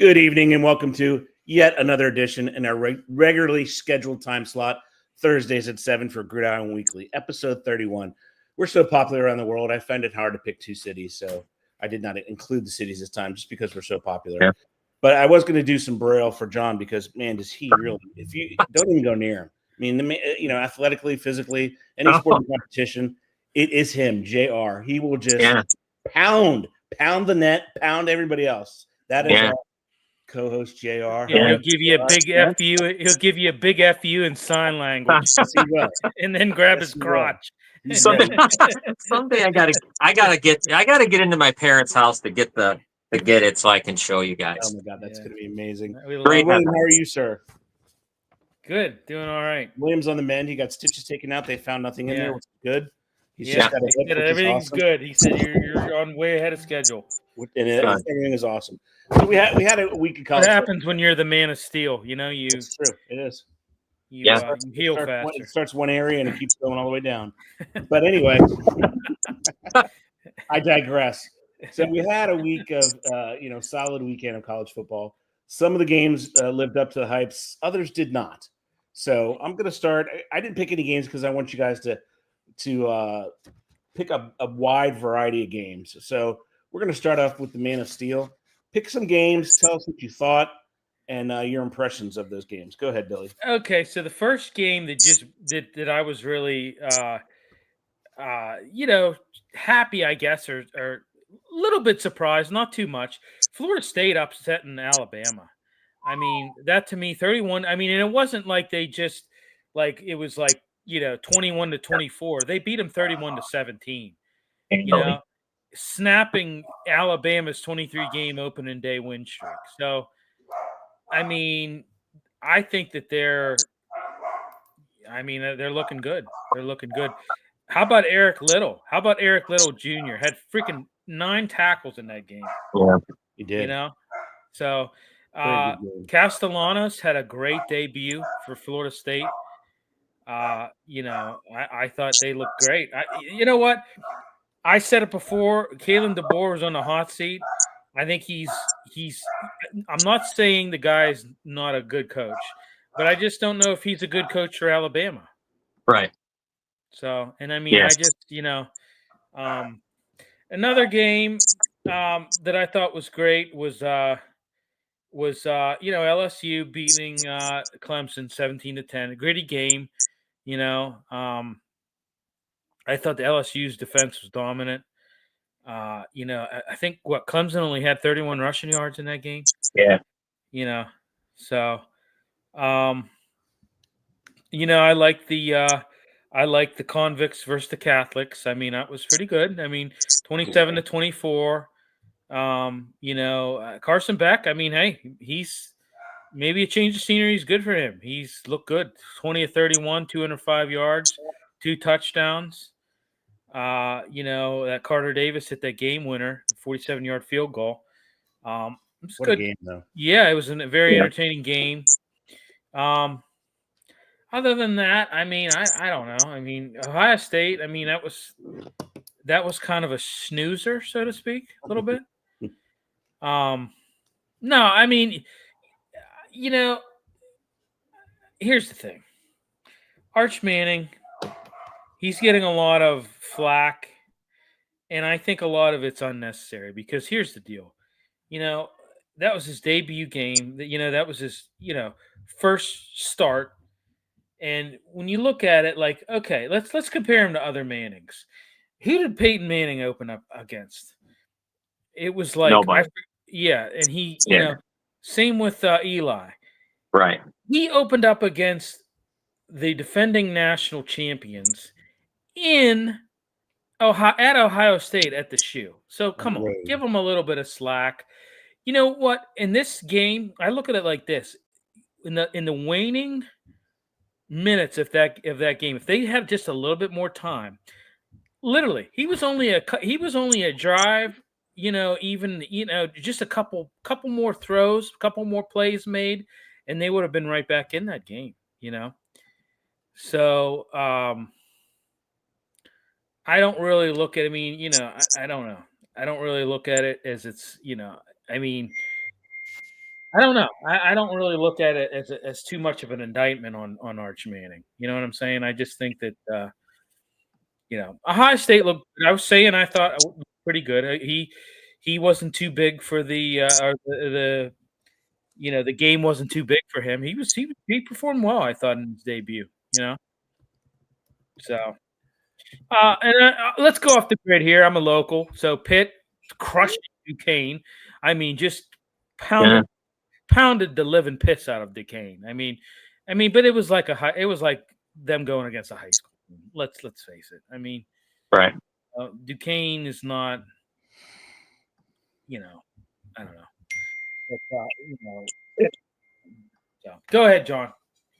Good evening and welcome to yet another edition in our regularly scheduled time slot, Thursdays at 7 for Gridiron Weekly, episode 31. We're so popular around the world, I find it hard to pick two cities, so I did not include the cities this time just because we're so popular. Yeah. But I was going to do some Braille for John because, man, does he really – if you don't even go near him. I mean, athletically, physically, any sport competition, it is him, JR. He will just pound the net, pound everybody else. That is our co-host JR. Yeah, he'll give you a big FU. He'll give you a big FU in sign language, and then grab his crotch. Someday I gotta get into my parents' house to get it so I can show you guys. Oh my God, that's gonna be amazing. Great. William, how are you, sir? Good, doing all right. William's on the mend. He got stitches taken out. They found nothing in there, which is good. He's just got a hip, everything's awesome. Good. He said you're on way ahead of schedule. And everything is awesome. So we had a week of college. What happens when you're the man of steel? It's true. It is. You heal faster. It starts one area and it keeps going all the way down. But anyway, I digress. So we had a week of solid weekend of college football. Some of the games lived up to the hypes. Others did not. So I'm going to start. I didn't pick any games because I want you guys to pick up a wide variety of games. So we're going to start off with the Man of Steel. Pick some games. Tell us what you thought and your impressions of those games. Go ahead, Billy. Okay, so the first game that I was really, happy, I guess, or a little bit surprised, not too much. Florida State upsetting Alabama. I mean, that to me, 31. I mean, and it wasn't like they just it was 21-24. They beat them 31-17. Snapping Alabama's 23-game opening day win streak. So, I mean, I think that they're looking good. They're looking good. How about Eric Little? How about Eric Little Jr. had freaking 9 tackles in that game. Yeah, he did. So Castellanos had a great debut for Florida State. I thought they looked great. You know what? I said it before. Kalen DeBoer was on the hot seat. I think he's. I'm not saying the guy's not a good coach, but I just don't know if he's a good coach for Alabama. Right. So, and I mean, I just, another game that I thought was great was LSU beating Clemson 17-10. A gritty game. I thought the LSU's defense was dominant. I think Clemson only had 31 rushing yards in that game. Yeah. So, I like the convicts versus the Catholics. I mean, that was pretty good. I mean, 27-24. Carson Beck. I mean, hey, he's maybe a change of scenery is good for him. He's looked good. 20-31, 205 yards, 2 touchdowns. That Carter Davis hit that game winner, 47-yard field goal. What good. A game, though. Yeah, it was a very entertaining game. Other than that, I mean, I don't know. I mean, Ohio State, I mean, that was kind of a snoozer, so to speak, a little bit. No, I mean, here's the thing. Arch Manning, he's getting a lot of flack, and I think a lot of it's unnecessary because here's the deal. That was his debut game. That was his, first start. And when you look at it, okay, let's compare him to other Mannings. Who did Peyton Manning open up against? It was like nobody. And he, same with Eli. Right. He opened up against the defending national champions at Ohio State at the shoe. So come on, give him a little bit of slack. You know what? In this game, I look at it like this: in the waning minutes of that game, if they had just a little bit more time, literally, he was only a drive. Just a couple more throws, a couple more plays made, and they would have been right back in that game. So I don't really look at. I mean, I don't know. I don't really look at it as it's. I mean, I don't know. I don't really look at it as too much of an indictment on Arch Manning. You know what I'm saying? I just think that Ohio State looked. I was saying I thought pretty good. He wasn't too big for the the game wasn't too big for him. He performed well, I thought, in his debut. So let's go off the grid here. I'm a local, so Pitt crushed Duquesne. I mean, just pounded the living piss out of Duquesne. I mean, but it was like them going against a high school. Let's face it. I mean, right. Duquesne is not, I don't know. But, so, go ahead, John.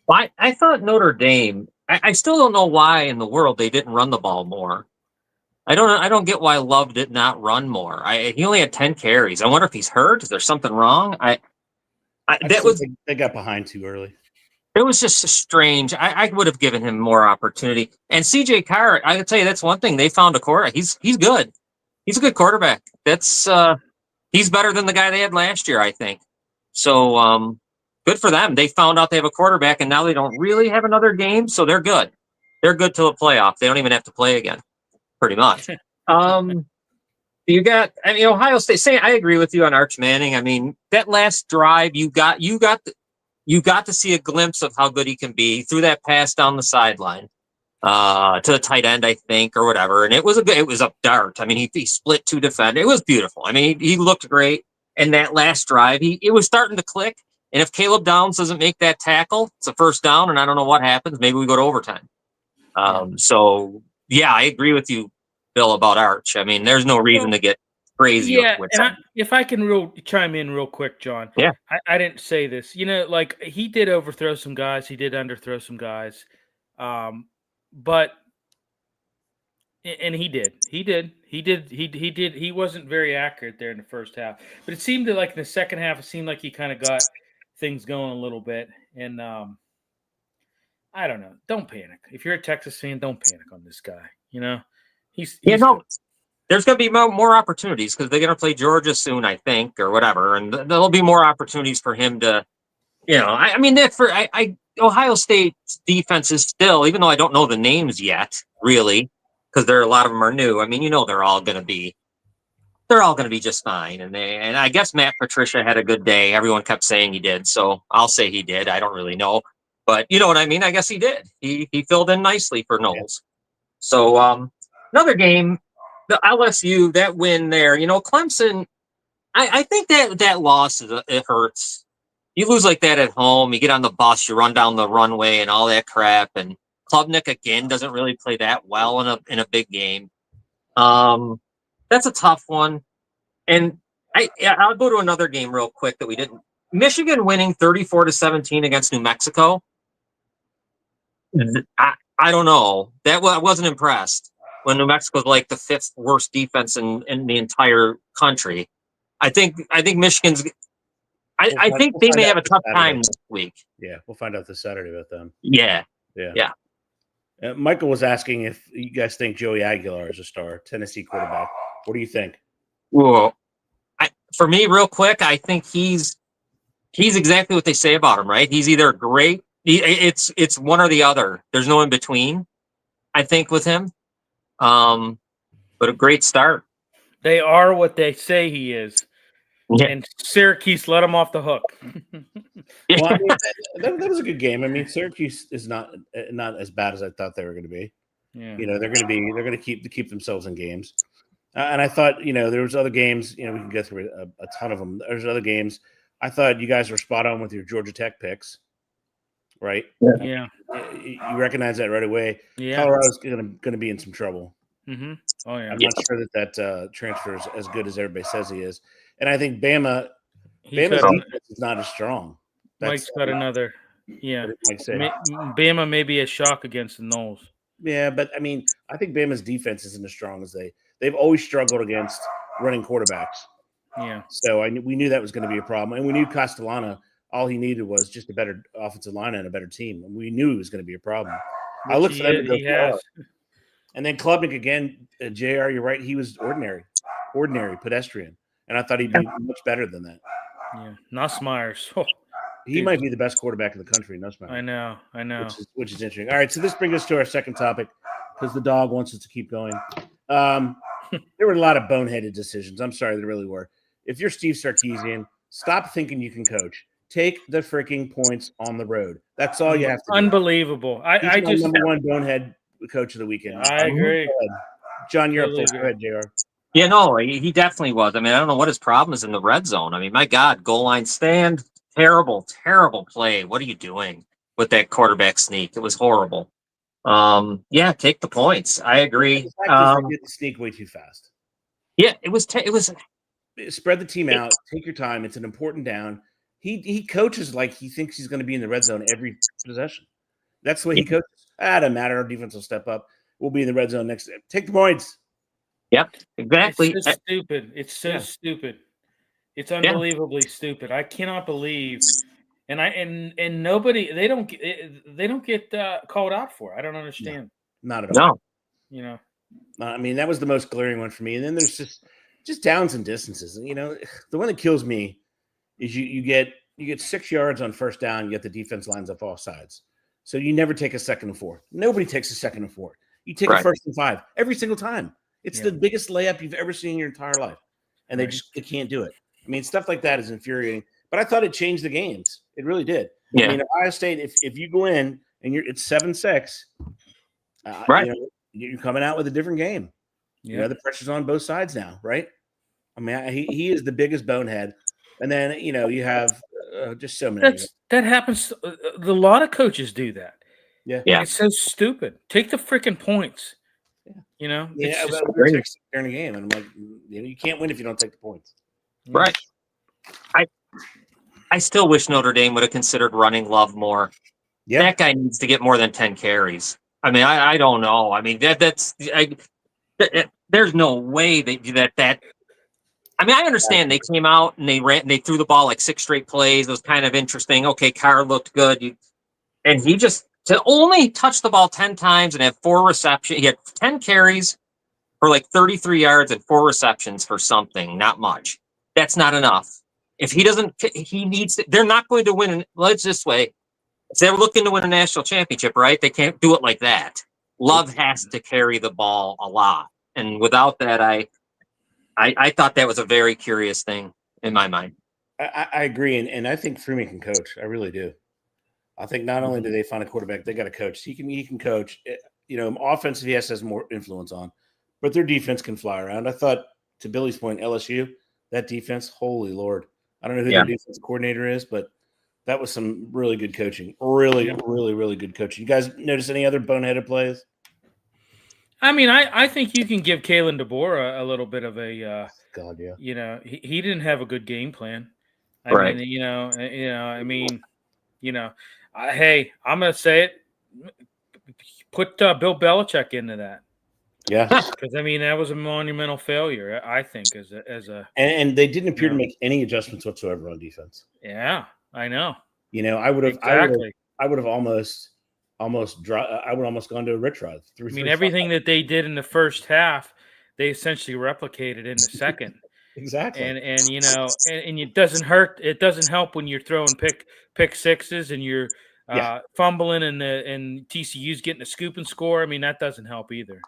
I thought Notre Dame. I still don't know why in the world they didn't run the ball more. I don't get why Love did not run more. He only had 10 carries. I wonder if he's hurt. Is there something wrong? They got behind too early. It was just strange. I would have given him more opportunity. And CJ Carr, I can tell you that's one thing. They found a quarterback. He's good. He's a good quarterback. That's he's better than the guy they had last year, I think. So good for them. They found out they have a quarterback, and now they don't really have another game, so they're good. They're good till the playoff. They don't even have to play again, pretty much. You got, Ohio State. I agree with you on Arch Manning. I mean, that last drive, you got to see a glimpse of how good he can be through that pass down the sideline to the tight end, I think, or whatever. And it was a dart. I mean, he split two defenders. It was beautiful. I mean, he looked great. And that last drive, it was starting to click. And if Caleb Downs doesn't make that tackle, it's a first down, and I don't know what happens. Maybe we go to overtime. So, yeah, I agree with you, Bill, about Arch. I mean, there's no reason to get crazy. Yeah, and if I can chime in real quick, John. Yeah. I didn't say this. Like he did overthrow some guys. He did underthrow some guys. But he did. He wasn't very accurate there in the first half. But it seemed in the second half, it seemed like he kind of got things going a little bit. And I don't know. Don't panic. If you're a Texas fan, don't panic on this guy. He's there's going to be more opportunities because they're going to play Georgia soon, I think, or whatever. And there'll be more opportunities for him to, Ohio State's defense is still, even though I don't know the names yet, really, because a lot of them are new. I mean, they're all going to be just fine. And I guess Matt Patricia had a good day. Everyone kept saying he did. So I'll say he did. I don't really know, but you know what I mean? I guess he did. He filled in nicely for Knowles. So, another game, the LSU, that win there, Clemson, I think that loss, it hurts. You lose like that at home, you get on the bus, you run down the runway and all that crap. And Klubnik, again, doesn't really play that well in a big game. That's a tough one. And I'll go to another game real quick that we didn't. Michigan winning 34-17 against New Mexico. I don't know. I wasn't impressed when New Mexico was like the fifth worst defense in the entire country. I think Michigan's. I think they may have a tough time this week. Yeah, we'll find out this Saturday about them. Yeah. Michael was asking if you guys think Joey Aguilar is a star, Tennessee quarterback. What do you think? Well, for me, real quick, I think he's exactly what they say about him. Right? He's either great. It's one or the other. There's no in between, I think, with him. But a great start. They are what they say he is. Yeah. And Syracuse let him off the hook. Well, I mean, that was a good game. I mean, Syracuse is not as bad as I thought they were going to be. Yeah. They're going to keep themselves in games. And I thought, there was other games, we can go through a ton of them. There's other games. I thought you guys were spot on with your Georgia Tech picks. Right? Yeah. You recognize that right away. Yeah. Colorado's going to be in some trouble. Mm-hmm. Oh, yeah. I'm not sure that transfer is as good as everybody says he is. And I think Bama's defense is not as strong. Mike's got another. Yeah. Bama may be a shock against the Knowles. Yeah, but I mean, I think Bama's defense isn't as strong as they've always struggled against running quarterbacks. Yeah. So we knew that was going to be a problem. And we knew Castellano, all he needed was just a better offensive line and a better team. And we knew it was going to be a problem. I looked for them to go far. And then Klubnik again, JR, you're right. He was ordinary, pedestrian. And I thought he'd be much better than that. Yeah, Nussmeier's. Oh, he might be the best quarterback in the country. Nussmeier. I know. Which is interesting. All right, so this brings us to our second topic because the dog wants us to keep going. There were a lot of boneheaded decisions. I'm sorry, there really were. If you're Steve Sarkisian, stop thinking you can coach. Take the freaking points on the road. That's all you have to do. Unbelievable. I He's just number one bonehead coach of the weekend. I agree. John, you're up first. Go ahead, JR. Yeah, no, he definitely was. I mean, I don't know what his problem is in the red zone. I mean, my God, goal line stand, terrible play. What are you doing with that quarterback sneak? It was horrible. Yeah, take the points. I agree. The fact is they did the sneak way too fast. Yeah, it was spread the team out. Take your time. It's an important down. He coaches like he thinks he's going to be in the red zone every possession. That's the way he coaches. It doesn't matter. Our defense will step up. We'll be in the red zone next. Take the points. Yep, exactly. It's so stupid. It's so stupid. It's unbelievably stupid. I cannot believe, and nobody they don't get called out for. I don't understand. No, not at all. No. You know, I mean that was the most glaring one for me. And then there's just downs and distances. And the one that kills me is you get 6 yards on first down. Yet the defense lines up all sides. So you never take a second and fourth. Nobody takes a second and fourth. You take a first and 5 every single time. It's the biggest layup you've ever seen in your entire life. And they can't do it. I mean, stuff like that is infuriating. But I thought it changed the games. It really did. Yeah. I mean, Ohio State, if you go in and it's 7-6, you're coming out with a different game. Yeah. The pressure's on both sides now, right? I mean, he is the biggest bonehead. And then, you have just so many. That happens. A lot of coaches do that. Yeah. It's so stupid. Take the freaking points. Yeah. It's just during the game. And I'm like, you can't win if you don't take the points. Right. I still wish Notre Dame would have considered running Love more. Yeah. That guy needs to get more than 10 carries. I mean, I don't know. I mean, there's no way that. I mean, I understand they came out and they threw the ball like 6 straight plays. It was kind of interesting. Okay, Carr looked good. And he just to only touch the ball 10 times and have 4 receptions. He had 10 carries for like 33 yards and 4 receptions for something, not much. That's not enough. If he doesn't, he needs to, they're not going to win. Let's this way. If they're looking to win a national championship, right? They can't do it like that. Love has to carry the ball a lot. And without that, I thought that was a very curious thing in my mind. I agree. And I think Freeman can coach. I really do. I think not only do they find a quarterback, they got a coach. He can coach. Offensive, he has more influence on, but their defense can fly around. I thought, to Billy's point, LSU, that defense, holy Lord. I don't know who their defense coordinator is, but that was some really good coaching. Really, really, really good coaching. You guys notice any other boneheaded plays? I mean, I think you can give Kalen DeBoer a little bit of a God, yeah. He didn't have a good game plan. Right. Hey, I'm gonna say it. Put Bill Belichick into that. Yeah, because I mean that was a monumental failure. I think as a and they didn't appear to make any adjustments whatsoever on defense. Yeah, I know. I would have almost gone to a rich rod. I mean, everything that they did in the first half, they essentially replicated in the second. Exactly. And it doesn't hurt. It doesn't help when you're throwing pick sixes and you're fumbling and TCU's getting a scoop and score. I mean, that doesn't help either.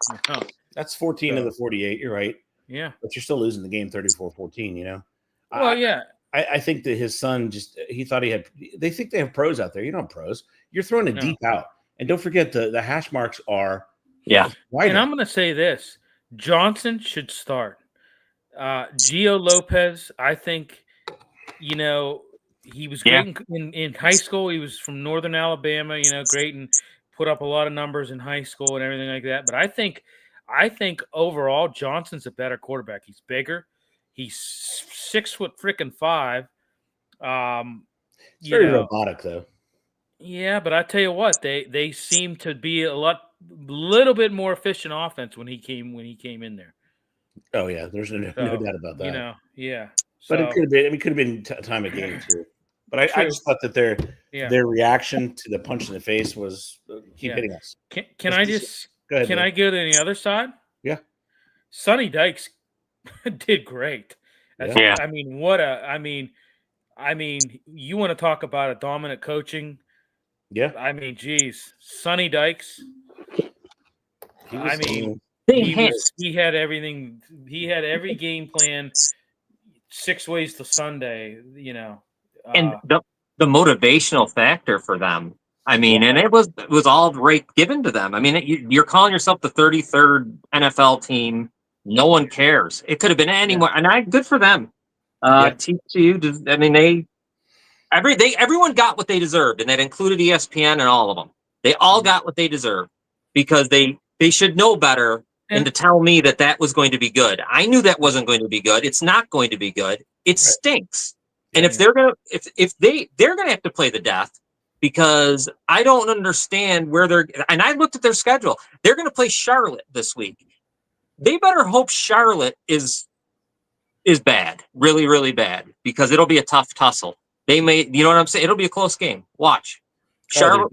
That's 14 of the 48. You're right. Yeah. But you're still losing the game 34-14, Well, yeah. I think that his son he thought they think they have pros out there. You don't have pros. You're throwing it deep out. And don't forget the hash marks are wider. And I'm going to say this. Johnson should start. Gio Lopez, I think, he was great in high school. He was from Northern Alabama, great and put up a lot of numbers in high school and everything like that. But I think overall Johnson's a better quarterback. He's bigger. He's 6'5". It's very robotic though. Yeah, but I tell you what, they seem to be a little bit more efficient offense when he came in there. Oh yeah, there's no doubt about that. Yeah. But it could have been. Could have been time of game too. But I just thought that their reaction to the punch in the face was keep hitting us. Can I just go ahead? Can I go to the other side? Yeah. Sonny Dykes did great. I mean, I mean, you want to talk about a dominant coaching? Yeah. I mean, geez, Sonny Dykes. He had everything. He had every game plan. 6 ways to Sunday. And the motivational factor for them. I mean, and it was all right given to them. I mean, you're calling yourself the 33rd NFL team. No one cares. It could have been anyone, and good for them. TCU. I mean, everyone got what they deserved, and that included ESPN and all of them. They all got what they deserved because they should know better than to tell me that was going to be good. I knew that wasn't going to be good. It's not going to be good. It stinks. And if they're gonna have to play the death, because I don't understand where they're. And I looked at their schedule. They're going to play Charlotte this week. They better hope Charlotte is bad, really, really bad, because it'll be a tough tussle. They may, you know what I'm saying? It'll be a close game. Watch. Charlotte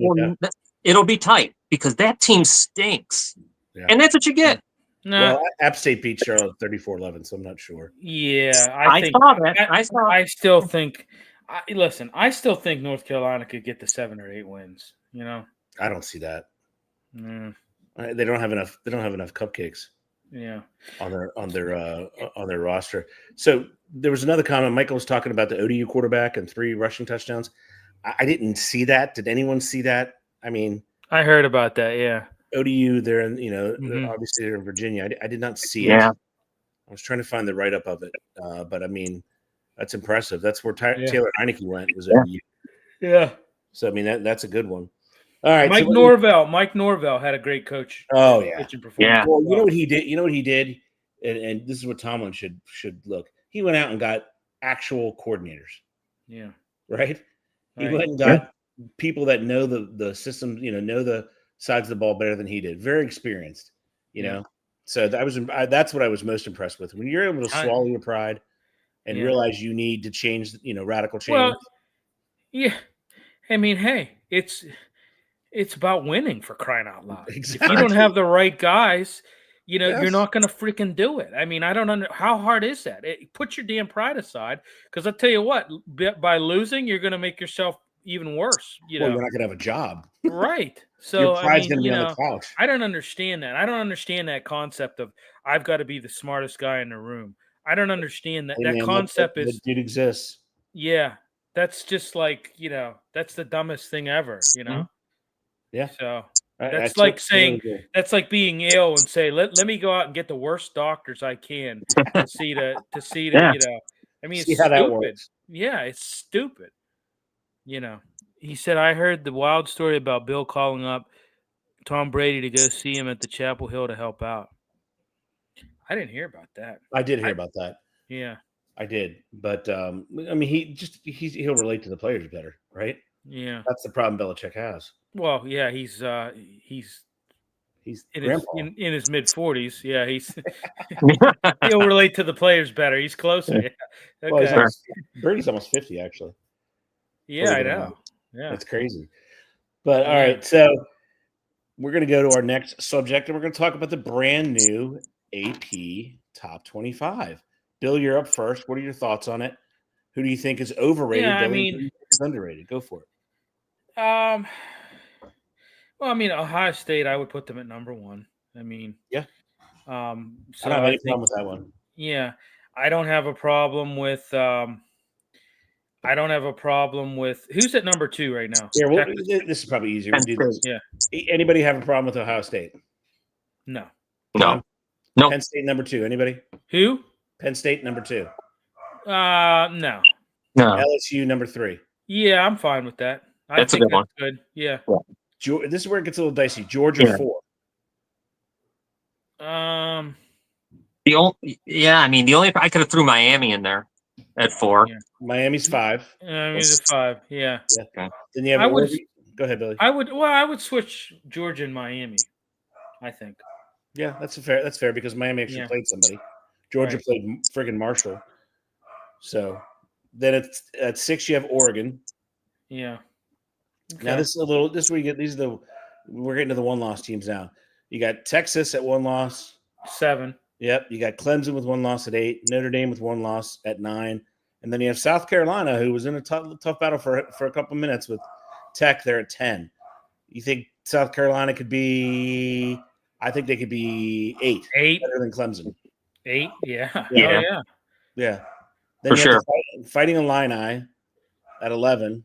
it'll be tight because that team stinks. Yeah. And that's what you get. No. Well, App State beat Charlotte 34-11, so I'm not sure. Yeah, I saw that. I still think listen, I still think North Carolina could get to 7 or 8 wins, I don't see that. They don't have enough cupcakes. Yeah. On their roster. So there was another comment. Michael was talking about the ODU quarterback and 3 rushing touchdowns. I didn't see that. Did anyone see that? I mean, I heard about that. Yeah. ODU, they're in, obviously they're in Virginia. I did not see it. I was trying to find the write-up of it. But I mean, that's impressive. That's where Taylor Heineke went, was ODU. Yeah. So I mean that's a good one. All right. Mike Norvell had a great coach. Oh yeah. Yeah. Well, you know what he did? And this is what Tomlin should look. He went out and got actual coordinators. Yeah. Right? He went and got people that know the system, know the sides of the ball better than he did. Very experienced, know. So that's what I was most impressed with. When you're able to swallow your pride and realize you need to change, radical change. Well, yeah. I mean, hey, it's about winning, for crying out loud. Exactly. If you don't have the right guys, you're not going to freaking do it. I mean, I don't how hard is that? Put your damn pride aside, because I'll tell you what, by losing, you're going to make yourself even worse. You're not going to have a job. Right. So your pride's going to be on the couch. I don't understand that. I don't understand that concept of I've got to be the smartest guy in the room. I don't understand that. That concept that dude exists. Yeah. That's just like, that's the dumbest thing ever, Yeah. So that's like saying that's like being ill and say, let me go out and get the worst doctors I can to see I mean, it's how that stupid. works. Yeah, it's stupid. He said, I heard the wild story about Bill calling up Tom Brady to go see him at the Chapel Hill to help out. I didn't hear about that. I did hear about that. Yeah. I did. But I mean, he'll relate to the players better, right? Yeah. That's the problem Belichick has. Well, yeah, he's in his mid-40s. Yeah, he'll relate to the players better. He's closer. Yeah. Okay. Well, Brady's almost 50, actually. Yeah, I know. Yeah, that's crazy. But all right, so we're going to go to our next subject, and we're going to talk about the brand new AP Top 25. Bill, you're up first. What are your thoughts on it? Who do you think is overrated? Yeah, who do you think is underrated? Go for it. Well, I mean, Ohio State, I would put them at number 1. I mean, yeah. So I don't have any problem with that one. Yeah, I don't have a problem with. Who's at number 2 right now. Yeah, well, this is probably easier. We'll do this. Yeah. Anybody have a problem with Ohio State? No. Penn State number 2. Anybody? Who? Penn State number 2. No. LSU number 3. Yeah, I'm fine with that. That's a good one. Good. Yeah. This is where it gets a little dicey. Georgia 4. I mean, the only I could have threw Miami in there at 4. Yeah. Miami's 5. Miami's at 5. Yeah. Okay. Then you have Go ahead, Billy. I would switch Georgia and Miami, I think. Yeah, that's fair because Miami actually played somebody. Georgia played friggin' Marshall. So then at 6 you have Oregon. Yeah. Okay. Now this is where you get we're getting to the 1-loss teams now. You got Texas at 1 loss. 7. Yep. You got Clemson with 1 loss at 8, Notre Dame with 1 loss at 9, And then you have South Carolina, who was in a tough battle for a couple minutes with Tech. They're at 10. You think South Carolina could be? I think they could be 8. 8 better than Clemson. 8, yeah. Yeah. Oh, yeah. Yeah. Then For you have sure. Fighting Illini at 11.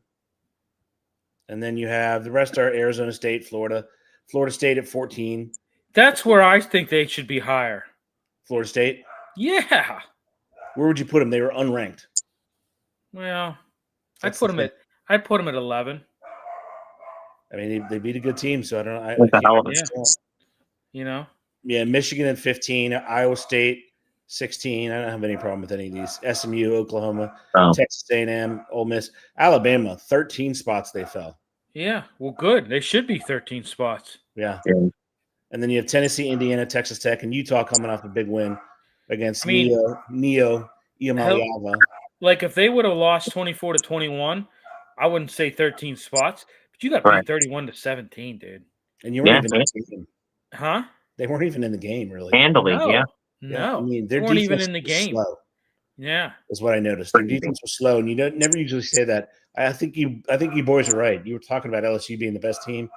And then you have the rest are Arizona State, Florida State at 14. That's where I think they should be higher. Florida State? Yeah. Where would you put them? They were unranked. Well, I'd That's put the them at 11. I mean, they beat a good team, so I don't know. What the hell is Yeah. You know? Yeah, Michigan at 15, Iowa State 16. I don't have any problem with any of these. SMU, Oklahoma, Texas A&M, Ole Miss, Alabama, 13 spots they fell. Yeah, well, good. They should be 13 spots. Yeah. And then you have Tennessee, Indiana, Texas Tech, and Utah coming off a big win against Neo Iamaleava. Like, if they would have lost 24-21, I wouldn't say 13 spots, but you got beat 31-17, dude. And you weren't even in the game. Huh? They weren't even in the game, really. Handily, No. I mean, their weren't even defense in the was game. slow. Yeah. Is what I noticed. Their defense was slow, and you never usually say that. I think you boys are right. You were talking about LSU being the best team.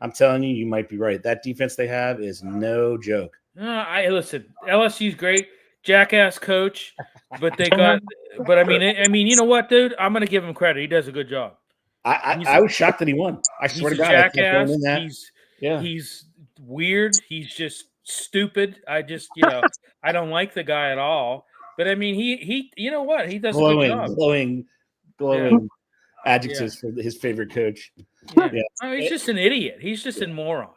I'm telling you, you might be right. That defense they have is no joke. Listen, LSU's great, jackass coach, but they got. But I mean, you know what, dude? I'm gonna give him credit. He does a good job. I was shocked that he won. I swear to God, jackass. He's weird. He's just stupid. I just, I don't like the guy at all. But I mean, he you know what? He does a good job. Glowing adjectives for his favorite coach. Yeah. He's just an idiot. He's just a moron.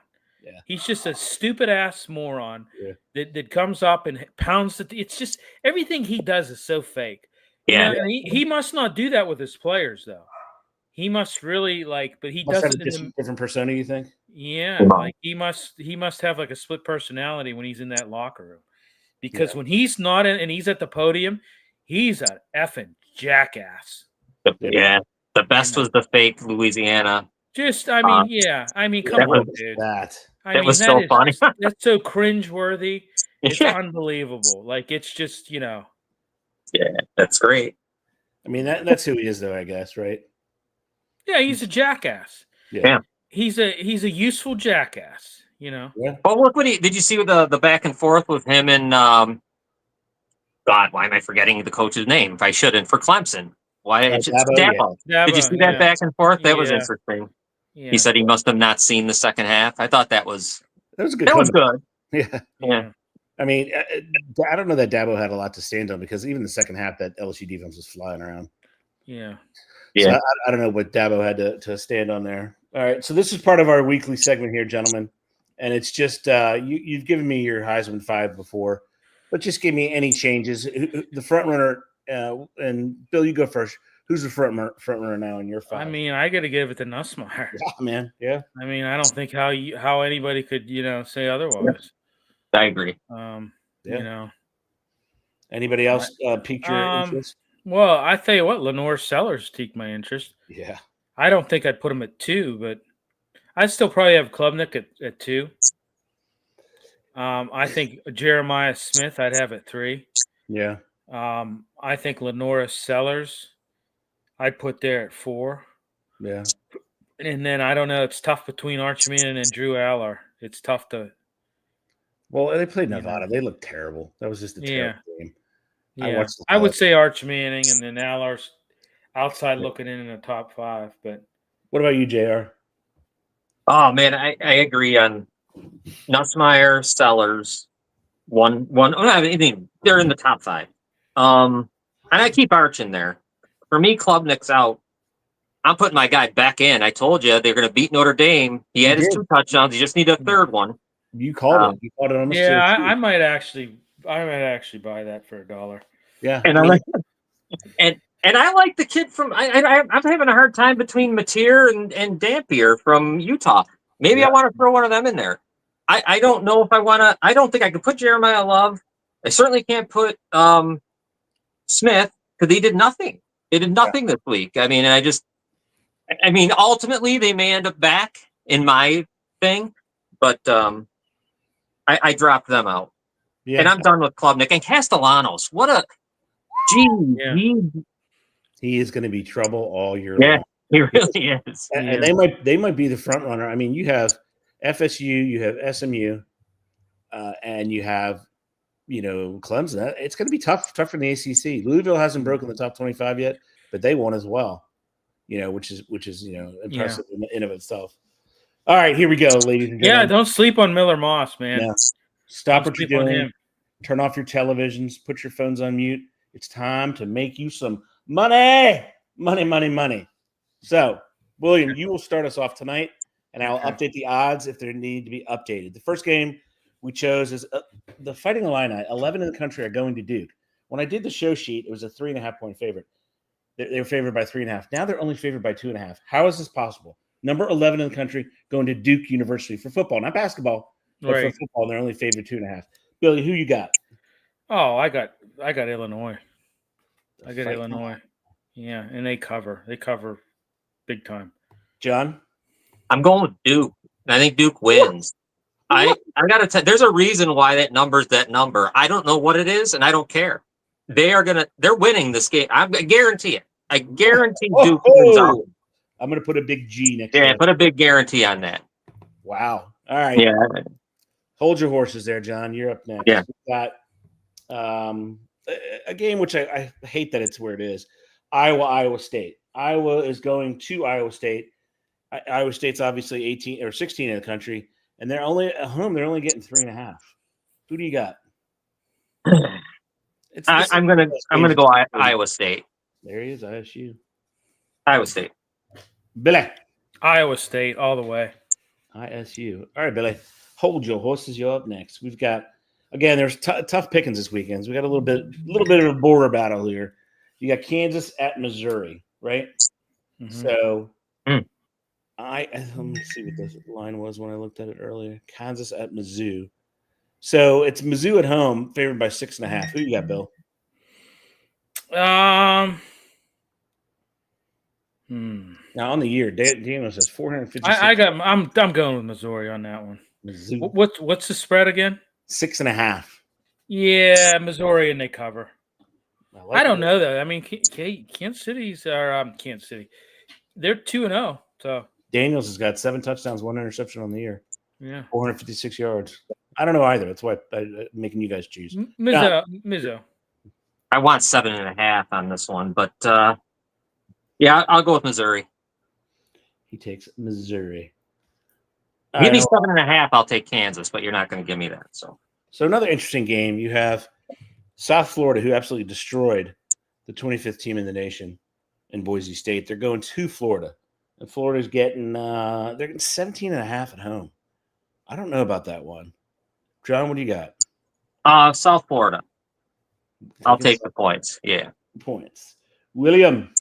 Yeah. He's just a stupid ass moron that comes up and pounds it. It's just everything he does is so fake. Yeah. And he must not do that with his players though. He must really but he does it in a different persona, you think? Yeah, like he must have like a split personality when he's in that locker room. Because when he's not in and he's at the podium, he's an effing jackass. Yeah. The best was the fake Louisiana. Come on, dude. That was so funny. That's so cringeworthy. It's unbelievable. Like it's just, Yeah, that's great. I mean, that's who he is, though. I guess, right? Yeah, he's a jackass. Yeah. He's a useful jackass. Yeah. Well, look did you see the back and forth with him and God? Why am I forgetting the coach's name? If I shouldn't, for Clemson. Why? It's Dabo. Did you see that back and forth? That was interesting. Yeah. He said he must have not seen the second half. I thought that was good. That was good. Yeah. I mean, I don't know that Dabo had a lot to stand on because even the second half, that LSU defense was flying around. Yeah. So I don't know what Dabo had to stand on there. All right. So this is part of our weekly segment here, gentlemen. And it's just you've given me your Heisman 5 before, but just give me any changes. The front runner, and Bill, you go first. Who's the front runner now in your 5? I mean, I got to give it to Nussmeier. Yeah, man. Yeah. I mean, I don't think how anybody could say otherwise. I agree. Anybody else piqued your interest? Well, I tell you what, Lenore Sellers piqued my interest. Yeah. I don't think I'd put him at 2, but I'd still probably have Klubnik at 2. I think Jeremiah Smith I'd have at 3. Yeah. I think Lenora Sellers I'd put there at 4. Yeah. And then I don't know. It's tough between Arch Manning and Drew Aller. It's tough to. Well, they played Nevada. They looked terrible. That was just a terrible game. Yeah. I would say Arch Manning and then Aller's outside looking in the top 5. But what about you, JR? Oh man, I agree on Nussmeier, Sellers, one. I mean, they're in the top 5. And I keep Arch in there. For me, Klubnik's out. I'm putting my guy back in. I told you they're going to beat Notre Dame. He had his 2 touchdowns. You just need a third one. You called it. You called it on the Yeah, I might actually buy that for $1. Yeah, and I like and I like the kid from. I'm having a hard time between Mateer and Dampier from Utah. Maybe I want to throw one of them in there. I don't know if I want to. I don't think I could put Jeremiah Love. I certainly can't put Smith because he did nothing. They did nothing this week. I mean, ultimately they may end up back in my thing, but I dropped them out. Yeah. And I'm done with Klubnik and Castellanos. What a He is going to be trouble all year Yeah, long. he really is. And they might be the front runner. I mean, you have FSU, you have SMU, and you have Clemson. It's going to be tough in the ACC. Louisville hasn't broken the top 25 yet, but they won as well. Which is impressive in of itself. All right, here we go, ladies and gentlemen. Yeah, don't sleep on Miller Moss, man. No. Stop Don't what you're sleep on doing. him. Turn off your televisions. Put your phones on mute. It's time to make you some money. Money. So, William, you will start us off tonight, and I'll update the odds if they need to be updated. The first game we chose is the Fighting Illini. 11 in the country are going to Duke. When I did the show sheet, it was a 3.5-point favorite. They were favored by 3.5. Now they're only favored by 2.5. How is this possible? Number 11 in the country going to Duke University for football, not basketball, but for football. They're only favored 2.5. Billy, who you got? Oh, I got Illinois. I got Illinois. Yeah, and they cover. They cover big time. John? I'm going with Duke. I think Duke wins. I got to tell you, there's a reason why that number's that number. I don't know what it is, and I don't care. They're winning this game. I guarantee it. I guarantee Duke wins out. I'm going to put a big G next to it. Yeah, it. put a big guarantee on that. Wow. All right. Yeah. Hold your horses there, John. You're up next. Yeah. We've got a game which I hate that it's where it is. Iowa State. Iowa is going to Iowa State. Iowa State's obviously 18 or 16 in the country, and they're only at home. They're only getting 3.5. Who do you got? I'm gonna go Iowa State. There he is, ISU. Iowa State. Billy. Iowa State all the way. ISU. All right, Billy. Hold your horses. You're up next. We've got there's tough pickings this weekend. We got a little bit of a border battle here. You got Kansas at Missouri, right? Mm-hmm. So let me see what the line was when I looked at it earlier. Kansas at Mizzou. So it's Mizzou at home, favored by 6.5. Who you got, Bill? Now on the year, Daniel says 450. I'm going with Missouri on that one. Mizzou. What's the spread again? 6.5. Yeah, Missouri, and they cover. I don't know though. I mean, Kansas City's Kansas City. They're 2-0. So Daniels has got 7 touchdowns, 1 interception on the year. Yeah, 456 yards. I don't know either. That's why I'm making you guys choose. Mizzo. I want 7.5 on this one, but yeah, I'll go with Missouri. He takes Missouri. Give me 7.5. I'll take Kansas, but you're not going to give me that. So another interesting game. You have South Florida, who absolutely destroyed the 25th team in the nation in Boise State. They're going to Florida, and Florida's getting 17.5 at home. I don't know about that one. John, what do you got? South Florida. I'll take the points. Yeah, points. William.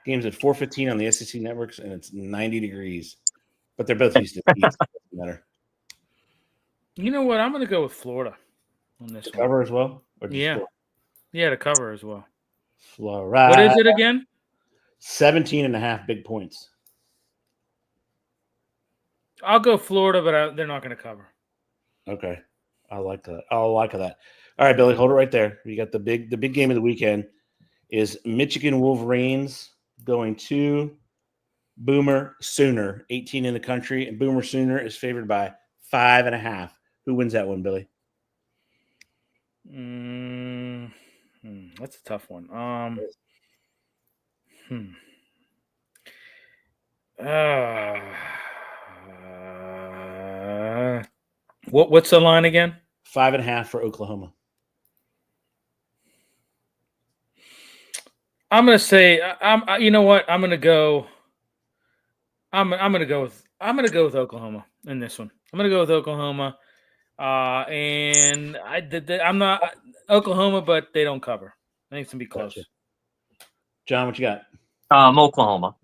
Game's at 4:15 on the SEC networks, and it's 90 degrees. But they're both used to it. Doesn't matter. You know what? I'm going to go with Florida on this one. Cover as well? Yeah, to cover as well. Florida. What is it again? 17.5 big points. I'll go Florida, but they're not going to cover. Okay, I like that. All right, Billy, hold it right there. We got the big game of the weekend is Michigan Wolverines going to Boomer Sooner, 18 in the country, and Boomer Sooner is favored by 5.5. Who wins that one, Billy? That's a tough one. What's the line again? 5.5 for Oklahoma. I'm gonna say you know what? I'm gonna go with Oklahoma in this one. I'm gonna go with Oklahoma. And I'm not Oklahoma, but they don't cover. I think it's gonna be close. Gotcha. John, what you got? Oklahoma.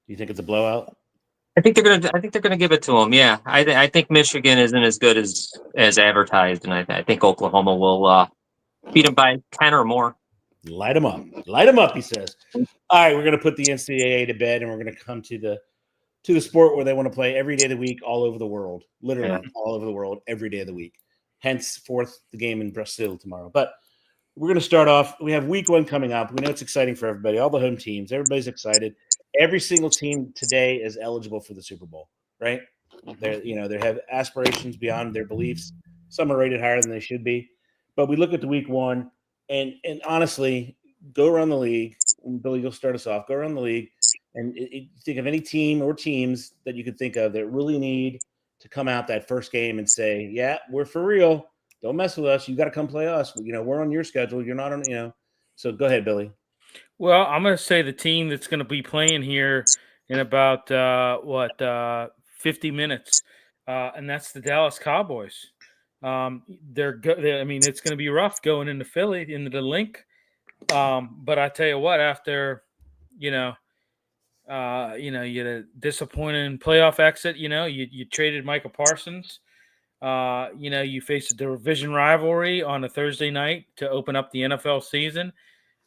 You think it's a blowout? I think they're gonna give it to them. Yeah, I think Michigan isn't as good as advertised, and I think Oklahoma will beat them by 10 or more. Light them up, he says. All right, we're gonna put the NCAA to bed, and we're gonna come to the sport where they want to play every day of the week, all over the world, literally all over the world, every day of the week. henceforth the game in Brazil tomorrow. But we're going to start off. We have week 1 coming up. We know it's exciting for everybody, all the home teams. Everybody's excited. Every single team today is eligible for the Super Bowl, right? They have aspirations beyond their beliefs. Some are rated higher than they should be. But we look at the week 1, and honestly, go around the league. Billy, you'll start us off. Go around the league and think of any team or teams that you could think of that really need to come out that first game and say, yeah, we're for real. Don't mess with us. You got to come play us. We're on your schedule. You're not on, So go ahead, Billy. Well, I'm going to say the team that's going to be playing here in about 50 minutes, and that's the Dallas Cowboys. I mean, it's going to be rough going into Philly into the link. But I tell you what, after you had a disappointing playoff exit. You traded Michael Parsons. You faced a division rivalry on a Thursday night to open up the NFL season.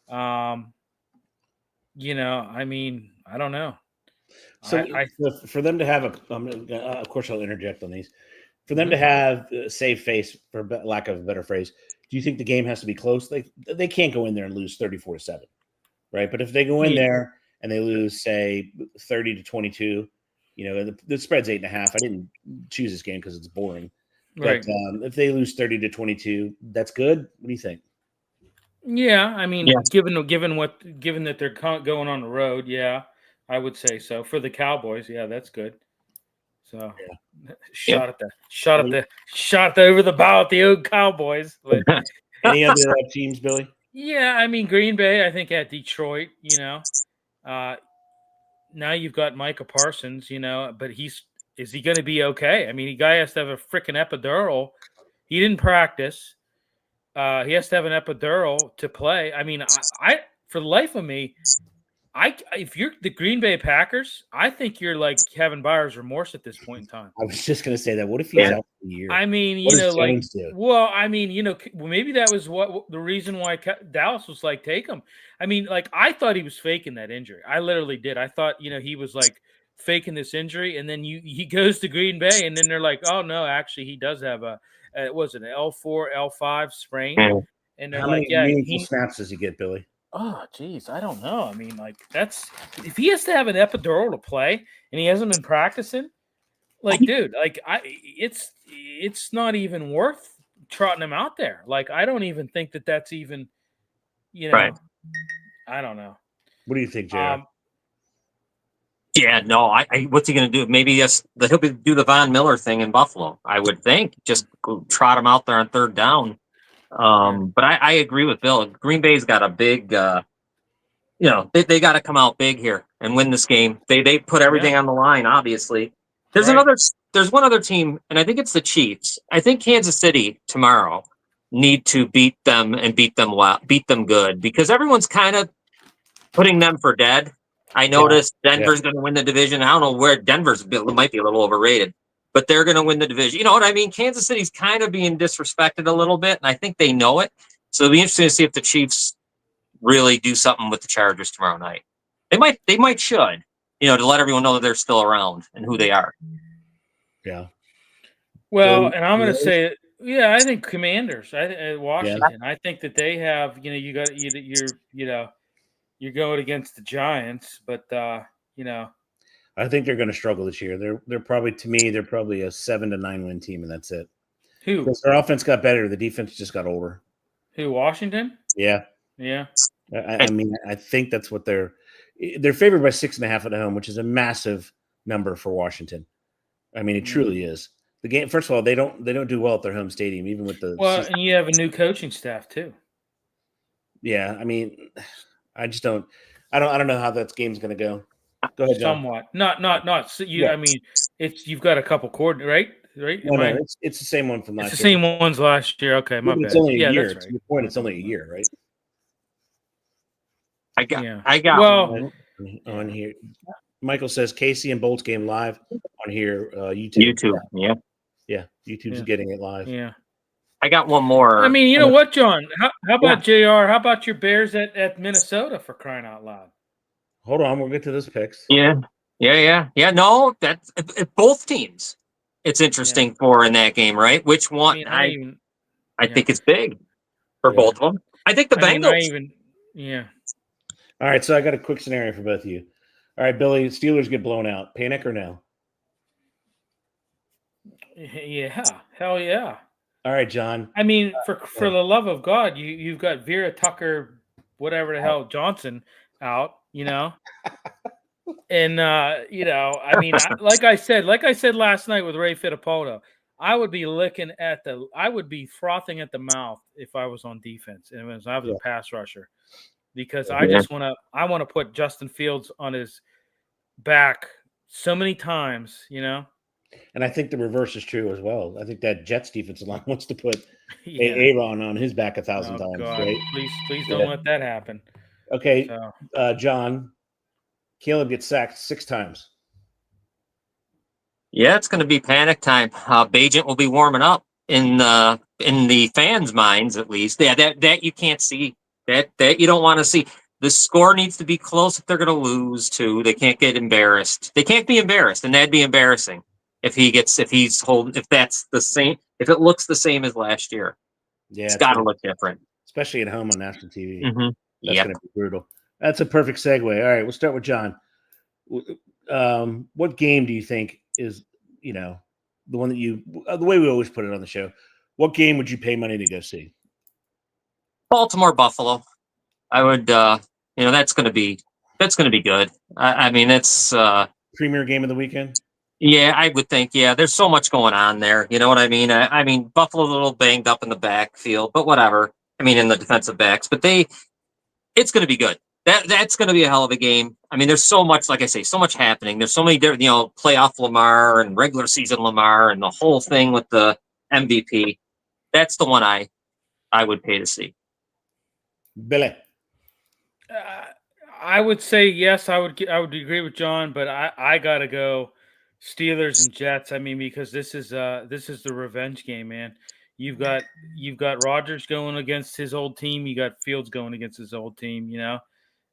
I mean, I don't know. So for them to have of course I'll interject on these. For them to have a save face, for lack of a better phrase, do you think the game has to be close? They can't go in there and lose 34-7, right? But if they go in there and they lose, say, 30-22, the spread's 8.5. I didn't choose this game because it's boring. Right. But if they lose 30-22, that's good. What do you think? Yeah, I mean, given that they're going on the road, yeah, I would say so. For the Cowboys, yeah, that's good. So shot at the over the bow at the old Cowboys. But any other teams, Billy? Yeah, I mean Green Bay, I think at Detroit, now you've got Micah Parsons, but is he going to be okay? I mean, the guy has to have a freaking epidural. He didn't practice. He has to have an epidural to play. I mean, I for the life of me, if you're the Green Bay Packers, I think you're like having buyer's remorse at this point in time. I was just going to say that. What if he's out for the year? I mean, maybe that was what the reason why Dallas was like, take him. I mean, like, I thought he was faking that injury. I literally did. I thought, he was like faking this injury, and then he goes to Green Bay, and then they're like, oh no, actually he does have an L4, L5 sprain, and they're how many meaningful snaps does he get, Billy? Oh, geez, I don't know. I mean, like, if he has to have an epidural to play and he hasn't been practicing, like, dude, like, it's not even worth trotting him out there. Like, I don't even think that's even, right. I don't know. What do you think, JR? Yeah, no, what's he going to do? Maybe he'll do the Von Miller thing in Buffalo, I would think. Just trot him out there on third down. But I agree with Bill. Green Bay's got a big, they got to come out big here and win this game. They put everything on the line. Obviously, there's one other team, and I think it's the Chiefs. I think Kansas City tomorrow need to beat them and beat them good, because everyone's kind of putting them for dead. I noticed Denver's going to win the division. I don't know where Denver's might be a little overrated, but they're going to win the division. You know what I mean? Kansas City's kind of being disrespected a little bit, and I think they know it. So it'll be interesting to see if the Chiefs really do something with the Chargers tomorrow night. They might should, to let everyone know that they're still around and who they are. Yeah. Well, and I'm going to say, I think Commanders, Washington. Yeah. I think that they have, you're going against the Giants, but I think they're going to struggle this year. They're probably a 7 to 9 win team, and that's it. Who? Because their offense got better, the defense just got older. Who? Washington? Yeah. Yeah. I mean, I think that's what they're favored by 6.5 at home, which is a massive number for Washington. I mean, it truly is. The game. First of all, they don't do well at their home stadium, even with the. Well, and you have a new coaching staff too. Yeah, I mean, I just don't. I don't know how that game's going to go. Go ahead, John. Somewhat. Not. So I mean, you've got a couple right? No, it's the same one from last year. It's the same ones last year. Okay, my bad. It's only a year. That's right. To your point, it's only a year, right? I got one on here. Michael says Casey and Bolt's game live on here. YouTube. Yeah. YouTube's getting it live. Yeah. I got one more. I mean, you know what, John? How about JR? How about your Bears at Minnesota, for crying out loud? Hold on, we'll get to those picks. Yeah. No, that's both teams. It's interesting for in that game, right? Which one? I think it's big for both of them. I think the Bengals. All right, so I got a quick scenario for both of you. All right, Billy, Steelers get blown out. Panic or no? Yeah, hell yeah. All right, John. I mean, for the love of God, you've got Vera Tucker, whatever the hell, Johnson out, and I mean, like I said last night with Ray Fittipaldo, I would be frothing at the mouth if I was on defense and if I was a pass rusher, because I want to put Justin Fields on his back so many times, And I think the reverse is true as well. I think that Jets defensive line wants to put Aaron on his back 1,000 times. God. Right? Please don't let that happen. Okay, John, Caleb gets sacked 6 times. Yeah, it's going to be panic time. Bajent will be warming up in the fans' minds, at least. Yeah, that you can't see. That you don't want to see. The score needs to be close if they're going to lose too. They can't get embarrassed. They can't be embarrassed, and that'd be embarrassing if that's the same. If it looks the same as last year, it's got to look different, especially at home on national TV. Mm-hmm. That's going to be brutal. That's a perfect segue. All right, we'll start with John. What game do you think is, the one that the way we always put it on the show? What game would you pay money to go see? Baltimore Buffalo. I would. That's going to be good. I mean, it's premier game of the weekend. Yeah, I would think. Yeah, there's so much going on there. You know what I mean? I mean, Buffalo's a little banged up in the backfield, but whatever. I mean, in the defensive backs, but it's going to be good. That's going to be a hell of a game. I mean, there's so much, like I say, so much happening. There's so many different, playoff Lamar and regular season Lamar and the whole thing with the MVP. That's the one I would pay to see. Billy. I would say yes. I would agree with John, but I gotta go Steelers and Jets. I mean, because this is the revenge game, man. You've got Rodgers going against his old team. You got Fields going against his old team.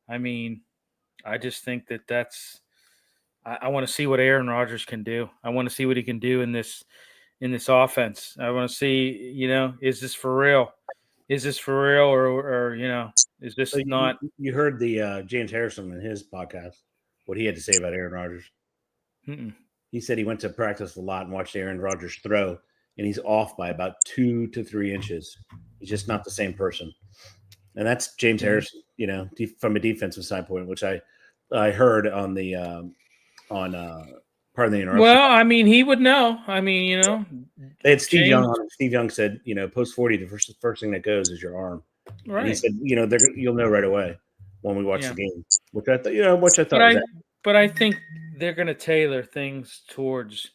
I mean, I just think that's. I want to see what Aaron Rodgers can do. I want to see what he can do in this offense. I want to see, is this for real? Is this for real, or is this not? You heard the James Harrison in his podcast, what he had to say about Aaron Rodgers. Mm-mm. He said he went to practice a lot and watched Aaron Rodgers throw, and he's off by about 2 to 3 inches. He's just not the same person. And that's James Harrison, from a defensive standpoint, which I heard on the pardon the interruption. Well, I mean, he would know. I mean, they had Steve Young on it. Steve Young said, post 40, the first thing that goes is your arm. Right. And he said, you'll know right away when we watch the game, which I thought. But I think they're going to tailor things towards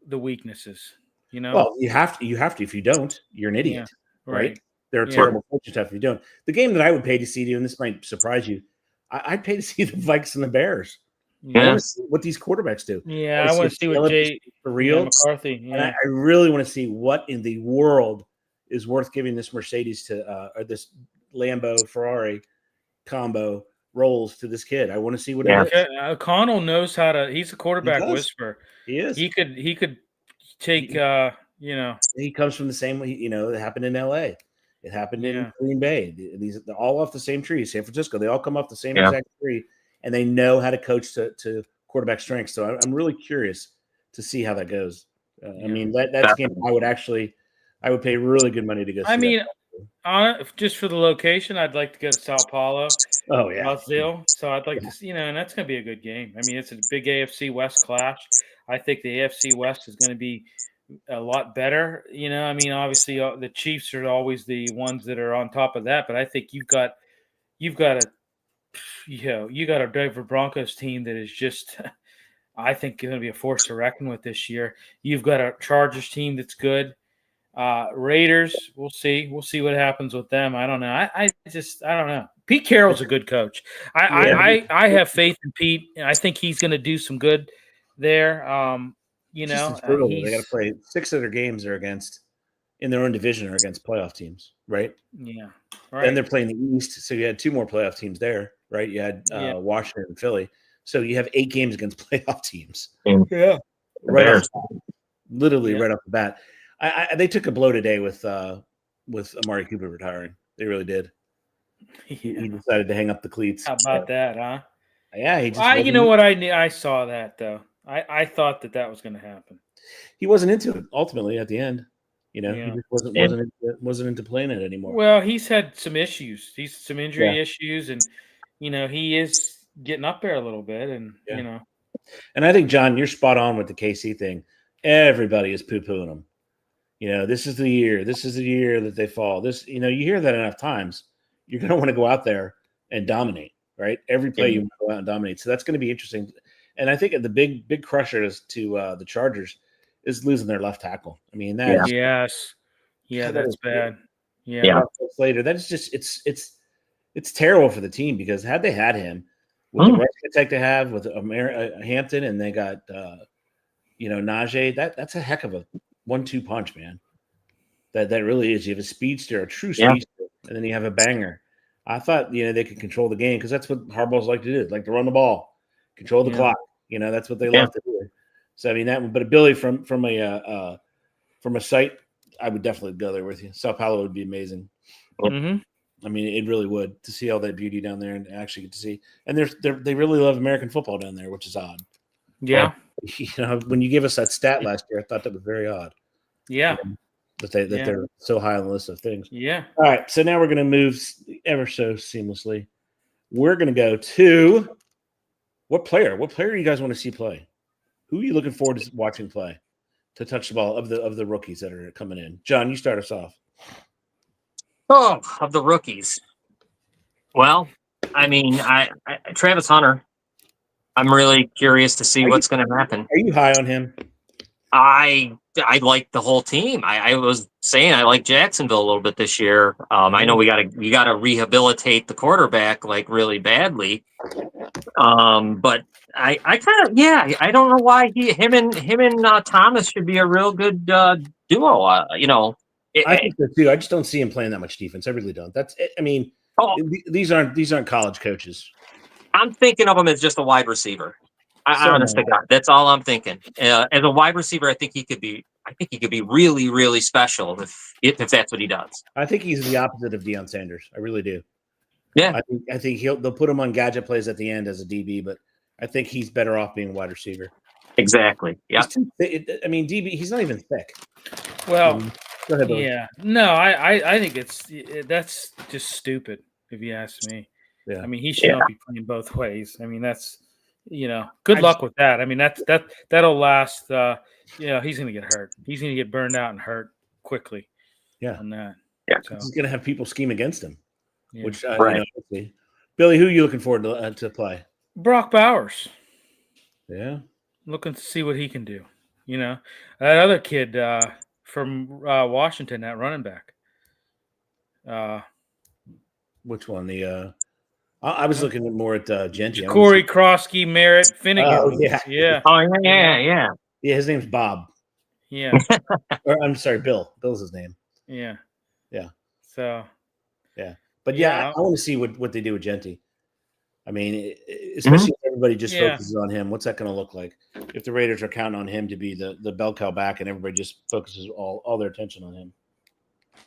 the weaknesses. Well, you have to. If you don't, you're an idiot, right? They're a terrible coaching staff if you don't. The game that I would pay to see, and this might surprise you, I'd pay to see the Vikes and the Bears. I want to see what these quarterbacks do. Yeah, I want to see what Jay for real McCarthy. Yeah. And I really want to see what in the world is worth giving this Mercedes to, or this Lambo Ferrari combo rolls to this kid. I want to see what it is. O'Connell knows how to. He's a quarterback whisperer. He is. He could take. He comes from the same. It happened in L.A. It happened in Green Bay. They're all off the same tree. San Francisco. They all come off the same exact tree. And they know how to coach to quarterback strength. So I'm really curious to see how that goes. I mean, that's a game I would pay really good money to go see. I mean, just for the location, I'd like to go to Sao Paulo. Oh, yeah. Brazil. So I'd like to see, and that's going to be a good game. I mean, it's a big AFC West clash. I think the AFC West is going to be a lot better. I mean, obviously the Chiefs are always the ones that are on top of that, but I think you've got a Denver Broncos team that is just, I think, going to be a force to reckon with this year. You've got a Chargers team that's good. Raiders, we'll see. We'll see what happens with them. I don't know. I don't know. Pete Carroll's a good coach. I have faith in Pete. I think he's going to do some good there. They got to play 6 of their games are against in their own division or against playoff teams, right? Yeah. Right. Then they're playing the East, so you had 2 more playoff teams there, right? You had Washington and Philly, so you have 8 games against playoff teams. Yeah, right off the bat. with Amari Cooper retiring. They really did. Yeah. He decided to hang up the cleats. How about that, huh? Yeah, he just. You know what? I saw that though. I thought that was going to happen. He wasn't into it ultimately at the end. He just wasn't into playing it anymore. Well, he's had some issues. He's some injury issues, and he is getting up there a little bit, and And I think, John, you're spot on with the KC thing. Everybody is poo-pooing them. This is the year. This is the year that they fall. You hear that enough times. You're going to want to go out there and dominate, right? Every play you want to go out and dominate. So that's going to be interesting. And I think the big crusher to the Chargers is losing their left tackle. I mean, that's bad. Yeah. Later, that is just it's terrible for the team because had they had him with the rush attack they have with Hampton and they got Najee, that's a heck of a 1-2 punch, man. That really is. You have a speedster, a true speedster, and then you have a banger. I thought they could control the game because that's what Harbaugh's like to do, like to run the ball, control the clock. That's what they love to do. So I mean but Billy from a site, I would definitely go there with you. Sao Paulo would be amazing. Mm-hmm. I mean, it really would to see all that beauty down there and actually get to see. And they really love American football down there, which is odd. Yeah. When you gave us that stat last year, I thought that was very odd. Yeah. That they're so high on the list of things. Yeah. All right. So now we're going to move ever so seamlessly. We're going to go to what player? What player do you guys want to see play? Who are you looking forward to watching play to touch the ball of the rookies that are coming in? John, you start us off. Oh, of the rookies. Well, I mean, Travis Hunter. I'm really curious to see what's going to happen. Are you high on him? I like the whole team. I was saying I like Jacksonville a little bit this year. I know we got to rehabilitate the quarterback like really badly. But I kind of I don't know why him and Thomas should be a real good duo. I think so too. I just don't see him playing that much defense. I really don't. That's it. I mean, these aren't college coaches. I'm thinking of him as just a wide receiver. Honestly, God, that's all I'm thinking. As a wide receiver, I think he could be really, really special if that's what he does. I think he's the opposite of Deion Sanders. I really do. Yeah, I think they'll put him on gadget plays at the end as a DB, but I think he's better off being a wide receiver. Exactly. Yeah. I mean, DB, he's not even thick. Well, go ahead, Billy. Yeah. No, I think that's just stupid if you ask me. Yeah. I mean, he should not be playing both ways. I mean, that's good luck with that. I mean, that'll last. He's going to get hurt. He's going to get burned out and hurt quickly. Yeah. On that. Yeah. So. He's going to have people scheme against him. Yeah. Which Billy, who are you looking forward to play? Brock Bowers. Yeah. Looking to see what he can do. That other kid from Washington, that running back. Which one? I was looking more at Genty. Corey Krosky, Merritt, Finnegan. Oh, yeah. Yeah. Oh, yeah. Yeah, his name's Bob. Yeah. Or, I'm sorry, Bill. Bill's his name. Yeah. Yeah. So. Yeah. But I want to see what they do with Genty. I mean, especially if everybody just focuses on him. What's that going to look like? If the Raiders are counting on him to be the bell cow back and everybody just focuses all their attention on him,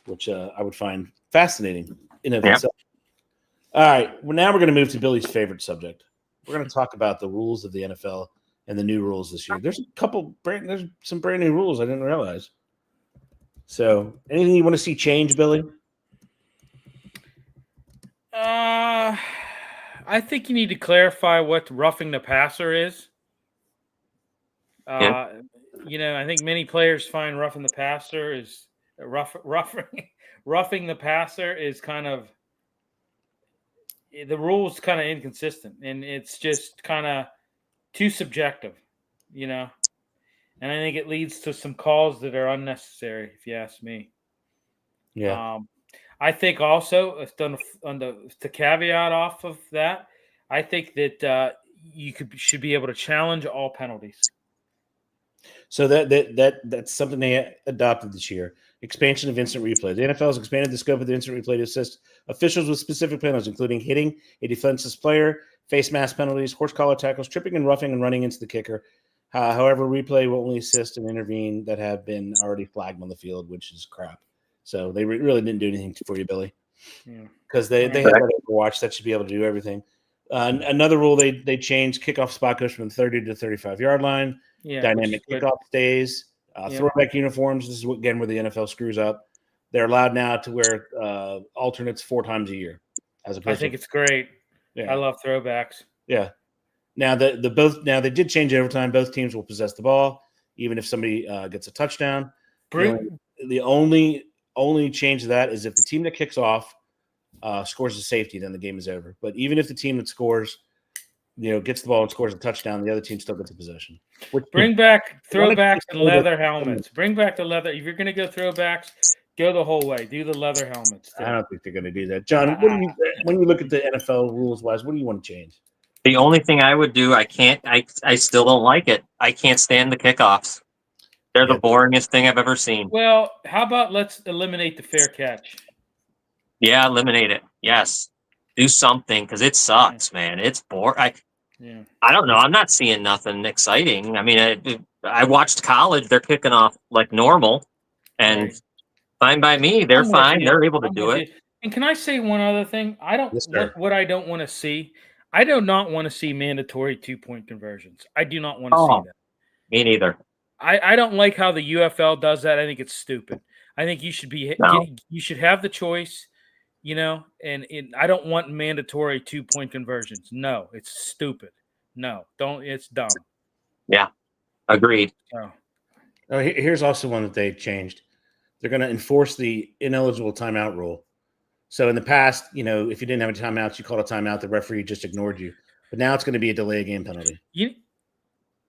which I would find fascinating in and of itself. All right. Well, now we're going to move to Billy's favorite subject. We're going to talk about the rules of the NFL and the new rules this year. There's some brand new rules I didn't realize. So anything you want to see change, Billy? I think you need to clarify what roughing the passer is. I think many players find roughing the passer is roughing the passer is kind of the rule's kind of inconsistent and it's just kind of too subjective, and I think it leads to some calls that are unnecessary, if you ask me. Yeah. I think also, to caveat off of that, I think that you should be able to challenge all penalties. So that's something they adopted this year. Expansion of instant replay. The NFL has expanded the scope of the instant replay to assist officials with specific penalties, including hitting a defenseless player, face mask penalties, horse collar tackles, tripping and roughing and running into the kicker. However, replay will only assist and intervene that have been already flagged on the field, which is crap. So they really didn't do anything for you, Billy. Because Yeah. they have that Overwatch that should be able to do everything. Another rule they changed: kickoff spot goes from the 30 to 35-yard line. Yeah, Dynamic kickoff stays. Throwback uniforms. This is again where the NFL screws up. They're allowed now to wear alternates 4 times a year. I think it's great. Yeah. I love throwbacks. Yeah. Now they did change it over time. Both teams will possess the ball, even if somebody gets a touchdown. The only change to that is if the team that kicks off scores a safety, then the game is over. But even if the team that scores, gets the ball and scores a touchdown, the other team still gets a possession. Bring back throwbacks and leather helmets. Bring back the leather. If you're going to go throwbacks, go the whole way. Do the leather helmets. I don't think they're going to do that. John, when you look at the NFL rules-wise, what do you want to change? The only thing I would do, I still don't like it. I can't stand the kickoffs. They're the boringest thing I've ever seen. Well, how about let's eliminate the fair catch? Yeah, eliminate it. Yes. Do something because it sucks, man. It's boring. I don't know. I'm not seeing nothing exciting. I mean, I watched college. They're kicking off like normal, and fine by me. They're fine. They're able to do it. And can I say one other thing? What I don't want to see. I do not want to see mandatory 2-point conversions. I do not want to see that. Me neither. I don't like how the UFL does that. I think it's stupid. I think you should you should have the choice, and I don't want mandatory 2-point conversions. No, it's stupid. No, don't. It's dumb. Yeah, agreed. Oh, here's also one that they changed. They're going to enforce the ineligible timeout rule. So in the past, if you didn't have any timeouts, you called a timeout, the referee just ignored you. But now it's going to be a delay game penalty.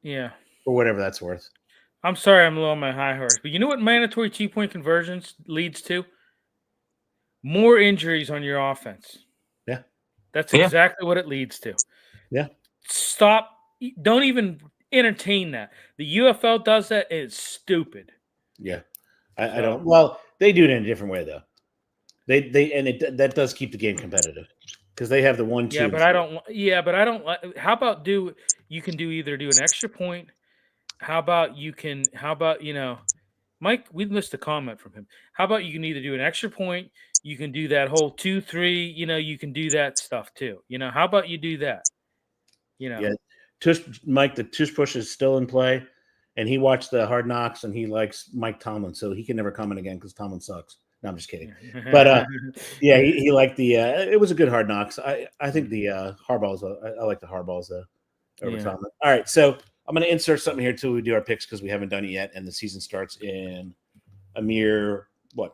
Yeah. For whatever that's worth. I'm sorry I'm low on my high horse, but you know what mandatory 2-point conversions leads to? More injuries on your offense. Yeah. That's exactly what it leads to. Yeah. Stop. Don't even entertain that. The UFL does that. And it's stupid. Yeah. I don't. Well, they do it in a different way, though. That does keep the game competitive because they have the 1-2. Yeah, but I don't. Yeah, but I don't. How about you can either do an extra point. How about Mike? We missed a comment from him. How about you can either do an extra point? You can do that whole 2-3. You can do that stuff too. How about you do that? Yeah. Mike, the tush push is still in play, and he watched the Hard Knocks, and he likes Mike Tomlin, so he can never comment again because Tomlin sucks. No, I'm just kidding. But yeah, he liked the. It was a good Hard Knocks. I think the Hardballs. I like the Hardballs though over Tomlin. All right, so I'm going to insert something here till we do our picks because we haven't done it yet, and the season starts in a mere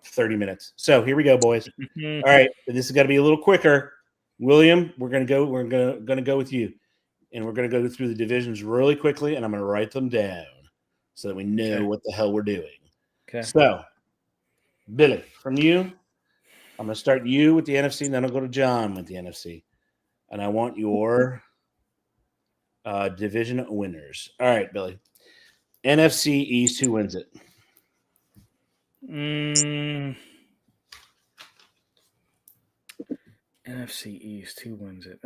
30 minutes. So here we go, boys. All right, this is got to be a little quicker. William, we're going to go with you, and we're going to go through the divisions really quickly, and I'm going to write them down so that we know what the hell we're doing. Okay. So, Billy, from you, I'm going to start you with the NFC, and then I'll go to John with the NFC, and I want your division winners. All right, Billy. NFC East, who wins it? NFC East, who wins it?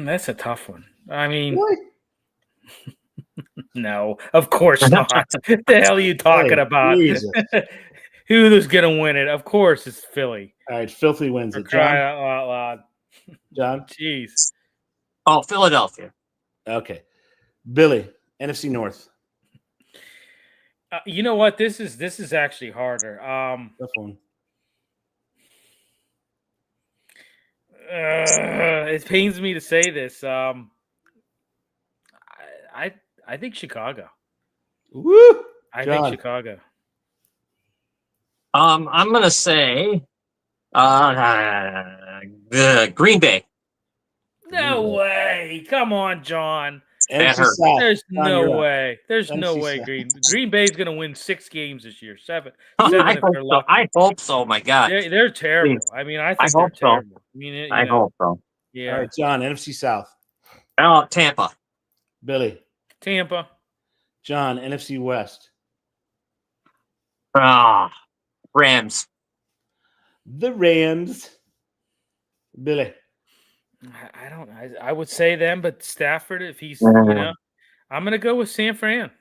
That's a tough one. I mean, what? No, of course not. What the hell are you talking about? Who's going to win it? Of course, it's Philly. All right, Filthy wins it. Cry out loud. John? Jeez. Oh, Philadelphia. Okay. Billy, NFC North. You know what? This is actually harder. Tough one. It pains me to say this. I think Chicago. Woo! I think Chicago. I'm gonna say Green Bay. No way! Come on, John. There's no way. There's no way. Green Bay's gonna win 6 games this year. 7. I hope so. My God, they're terrible. Please. I mean, I think they're terrible. So. I mean, I hope so. Yeah. All right, John. NFC South. Tampa. Billy. Tampa. John. NFC West. Rams. The Rams. Billy. I don't. I would say them, but Stafford, if he's, I'm going to go with San Fran.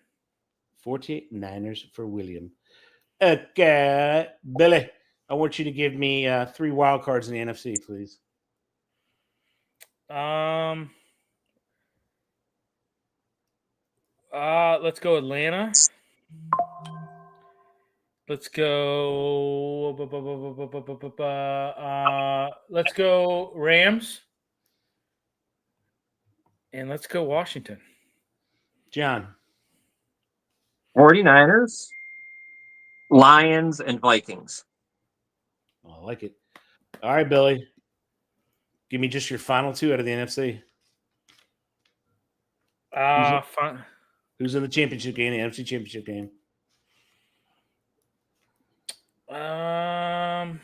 49ers for William. Okay, Billy, I want you to give me 3 wild cards in the NFC, please. Let's go Atlanta. Let's go. Let's go Rams. And let's go Washington. John. 49ers, Lions, and Vikings. I like it. All right, Billy. Give me just your final 2 out of the NFC. Fine. Who's in the championship game, the NFC championship game? I'm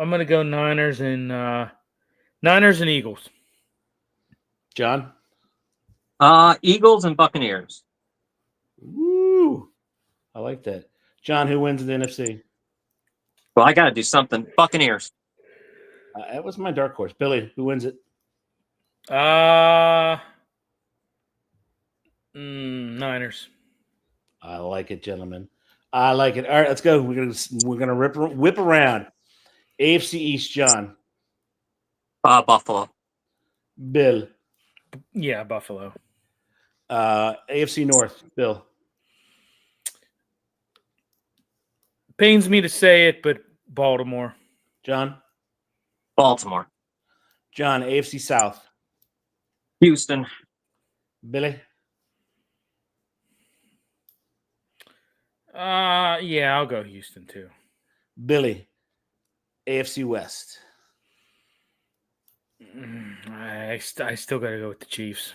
gonna go Niners and Eagles. John? Eagles and Buccaneers. Woo! I like that. John, who wins the NFC? Well, I got to do something. Buccaneers. That was my dark horse. Billy, who wins it? Niners. I like it, gentlemen. I like it. All right, let's go. We're gonna whip around. AFC East, John. Buffalo. Bill. Yeah, Buffalo. AFC North, Bill. Pains me to say it, but Baltimore. John. Baltimore. John, AFC South. Houston. Billy. Yeah, I'll go Houston too. Billy. AFC West. I still got to go with the Chiefs.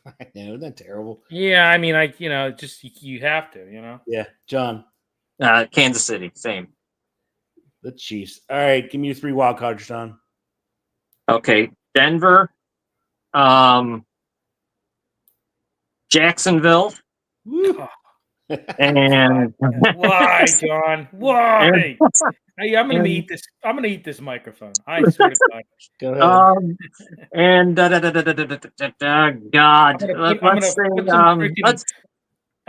I know, isn't that terrible? Yeah, I mean, just you have to, Yeah, John. Kansas City, same. The Chiefs. All right, give me your 3 wild cards, John. Okay, Denver, Jacksonville, Woo. and why, John? Why? Hey, I'm gonna eat this. I'm gonna eat this microphone. I swear to God. Go ahead. And God,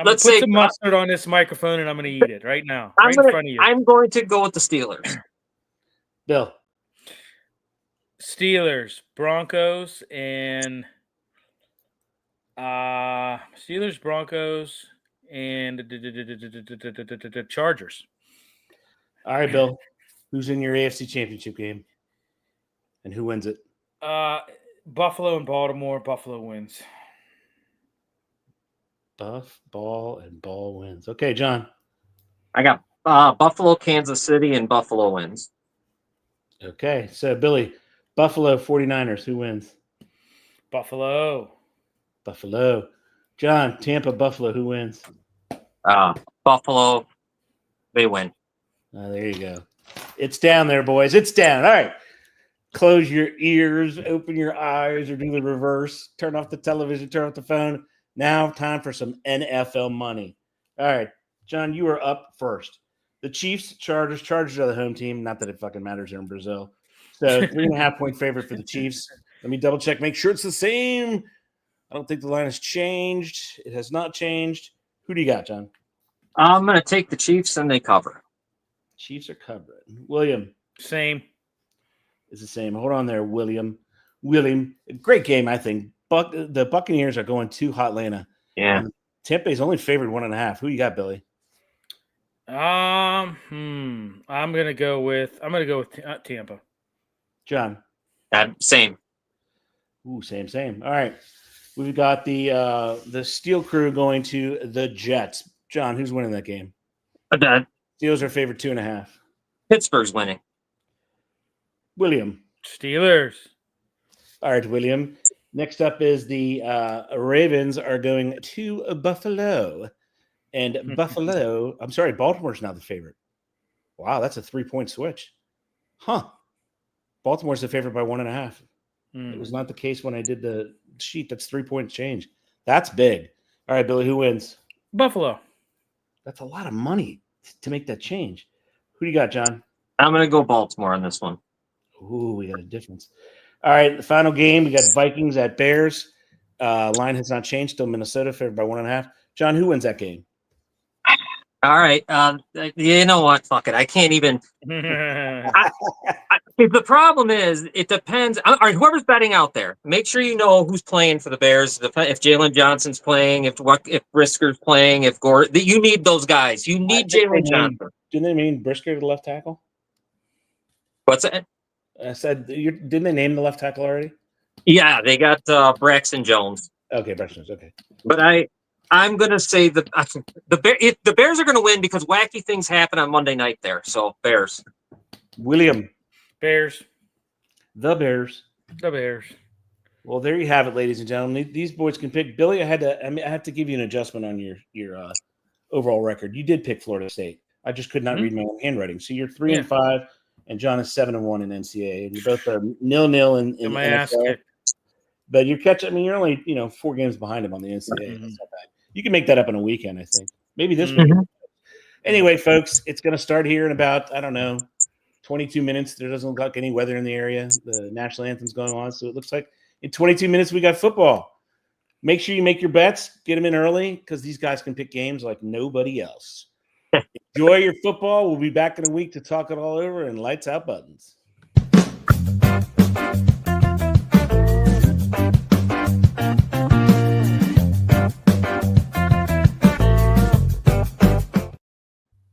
let's put say some mustard on this microphone, and I'm gonna eat it right now, in front of you. I'm going to go with the Steelers. Bill. Steelers, Broncos, and Steelers, Broncos, and the Chargers. All right, Bill. Who's in your AFC Championship game, and who wins it? Buffalo and Baltimore. Buffalo wins. Ball wins. Okay, John. I got Buffalo, Kansas City, and Buffalo wins. Okay, so Billy, Buffalo 49ers, who wins? Buffalo. John, Tampa, Buffalo, who wins? Buffalo, they win. There you go. It's down there, boys. It's down. All right. Close your ears, open your eyes, or do the reverse. Turn off the television, turn off the phone. Now, time for some NFL money. All right, John, you are up first. The Chiefs, Chargers are the home team. Not that it fucking matters here in Brazil. So 3.5-point favorite for the Chiefs. Let me double check, make sure it's the same. I don't think the line has changed. It has not changed. Who do you got, John? I'm going to take the Chiefs, and they cover. Chiefs are covering. William. Same. It's the same. Hold on there, William. Great game, I think. The Buccaneers are going to Hotlanta. Yeah. Tampa is only favored 1.5. Who you got, Billy? I'm gonna go with Tampa. John. Same. Ooh, same. All right. We've got the Steel Crew going to the Jets. John, who's winning that game? Steelers are favored 2.5. Pittsburgh's winning. William. Steelers. All right, William. Next up is the Ravens are going to Buffalo. And Baltimore's now the favorite. Wow, that's a 3-point switch. Huh. Baltimore's the favorite by 1.5. It was not the case when I did the sheet. That's 3-point change. That's big. All right, Billy, who wins? Buffalo. That's a lot of money to make that change. Who do you got, John? I'm going to go Baltimore on this one. Ooh, we got a difference. All right, the final game, we got Vikings at Bears. Line has not changed. Still Minnesota favored by 1.5. John, who wins that game? All right. You know what? Fuck it. I can't even. The problem is, it depends. All right, whoever's betting out there, make sure you know who's playing for the Bears. If Jalen Johnson's playing, if Brisker's playing, if Gore, you need those guys. You need Jalen Johnson. Didn't they mean Brisker the left tackle? What's that? I said, didn't they name the left tackle already? Yeah, they got Braxton Jones. Okay, Braxton Jones. Okay. But I'm gonna say the Bears are gonna win because wacky things happen on Monday night there. So Bears. William. Bears. The Bears. The Bears. Well, there you have it, ladies and gentlemen. These boys can pick. Billy, I have to give you an adjustment on your overall record. You did pick Florida State. I just could not read my own handwriting. So you're 3-5, and John is 7-1 in NCAA, and you both are 0-0 in my NFL. ass kicked. But you're catching. I mean, you're only 4 games behind him on the NCAA. That's not bad. You can make that up in a weekend, I think. Maybe this weekend. Anyway, folks, it's going to start here in about 22 minutes. There doesn't look like any weather in the area. The national anthem's going on, so it looks like in 22 minutes we got football. Make sure you make your bets. Get them in early because these guys can pick games like nobody else. Enjoy your football. We'll be back in a week to talk it all over and lights out buttons.